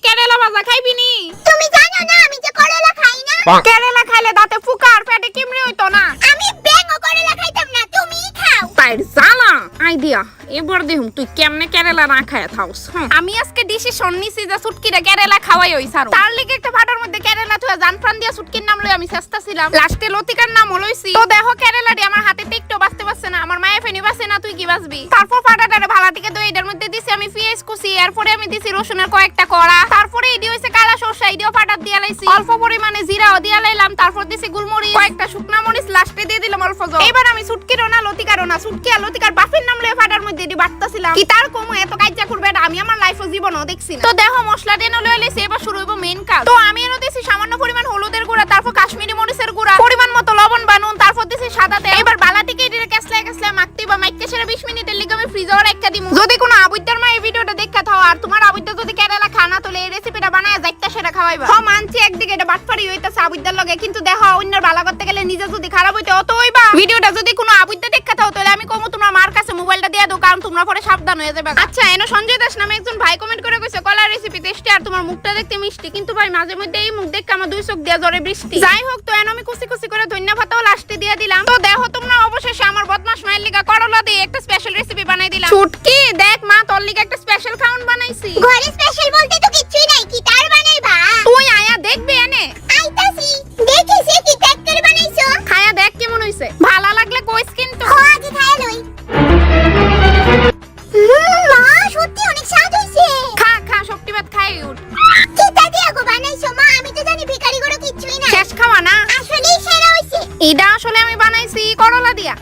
কেরালা ভাজা খাইবি নি? তুমি জানো না আমি যে করলা খাই না? কেরালা খাইলে দাঁতে ফুকা আর পেটে কিমড়ি হইতো না। আমি বেঙ্গো করলা খাইতাম না, তুমিই খাও। তাই জানা আইডিয়া এবার দেখুম তুই কেমনে কেরালা না খায় থাকস। আমি আজকে ডিসিশন নিছি যে সুটকিরে কেরালা খাওয়াই হই সারো। তার লিগে একটা ফাটার মধ্যে কেরালা থুয়া জান প্রাণ দিয়া সুটকির নাম লই আমি চেষ্টা ছিলাম। লাস্টে লতিকার নাম লইছি। তো দেখো কেরালাটি আমার হাতে একটু বাঁচতে পারছে না। আমার মায়ে ফেনি বাঁচে না, তুই কি বাঁচবি? তারপর ফাটাটারে ভালা থেকে দই এটার মধ্যে দিছি আমি পেঁয়াজ কুচি, এরপরে আমি দিছি রসুনের কয়েকটা কড়া, তারপরে এডি হইছে কালা সরষা, এডিও ফাটাত দিয়া লাইছি, অল্প পরিমাণে জিরাও দিয়া লাইলাম, তারপর দিছি গুলমরিচ, কয়েকটা শুকনা মরিচ, লাস্টে দিয়ে দিলাম অল্প জল। এবার আমি সুটকিরও না লতিকারও না, সুটকি আর লতিকার বাপের নাম লয়ে ফাটার মধ্যে এডি বাটতাছিলাম। কি তার কমু এত কাজ্জা করবে এটা আমি আমার লাইফে জীবনও দেখছি না। তো দেখো মশলা দেন লয়ে লাইছি, এবার শুরু হইব মেইন কাজ। তো আমি এর দিছি সামান্য পরিমাণ হলুদের গুঁড়া, তারপর কাশ্মীরি মরিচের গুঁড়া, পরিমাণ মতো লবণ বা নুন, তারপর দিছি সাদা তেল। এবার বালা থেকে এডির কেসলা কেসলা মাখতে বা মাইকতে সেরা 20 মিনিটের লিগে আমি ফ্রিজে রাখতে দিমু। যদি কোনো আবুইদার মা এই ভিডিওটা দেখা থাও আর তোমার আবুইদা যদি কেরালা খানা তোলে এই রেসিপিটা বানায় যাইতা সেটা খাওয়াইবা। হ মানছি একদিকে এটা বাটপারি হইতাছে আবুইদার লগে, কিন্তু দেখো অন্যের ভালো করতে গেলে নিজে যদি খারাপ হইতে অত হইবা। ভিডিওটা যদি কোনো আবুইদা দেখা থাও তাহলে আমি কমু তোমরা মার কাছে মোবাইলটা দিয়ে দাও, কারণ তোমরা পরে সাবধান হয়ে যাবে। আচ্ছা এনো সঞ্জয় দাস নামে একজন ভাই কমেন্ট করে কইছে কলা রেসিপি টেস্টি আর তোমার মুখটা দেখতে মিষ্টি, কিন্তু ভাই মাঝে মধ্যে এই মুখ দেখে আমার দুই চোখ দিয়া জরে বৃষ্টি। যাই হোক তো এনো আমি কুচি কুচি করে ধনিয়া পাতাও লাস্টে দিয়ে দিলাম। তো দেখো তোমরা অবশেষে আমার বদমাশ মায়ের লিগা করলা দিয়ে একটা স্পেশাল রেসিপি বানাই দিলাম। ছুটকি দেখ মা তোর লিগা একটা স্পেশাল খাউন বানাইছি। ঘরে স্পেশাল বলতে তো কিছুই নাই, কি তার বানাইবা? তুই আয়া দেখবি এনে। আইতাছি, দেখিছি কি তেক্কের বানাইছো। খায়া দেখ কেমন হইছে, ভালো লাগলে কইস কিন্তু। ও আগে খায়া লই। মা সত্যি অনেক স্বাদ হইছে। খা খা শক্তি ভাত খাই উঠ। কিতা দিয়া গো বানাইছো মা? আমি তো জানি ভিখারি গরো কিছুই না। শেষ খাওয়া না, আসলেই সেরা হইছে। এটা আসলে আমি বানাইছি করলা দিয়া।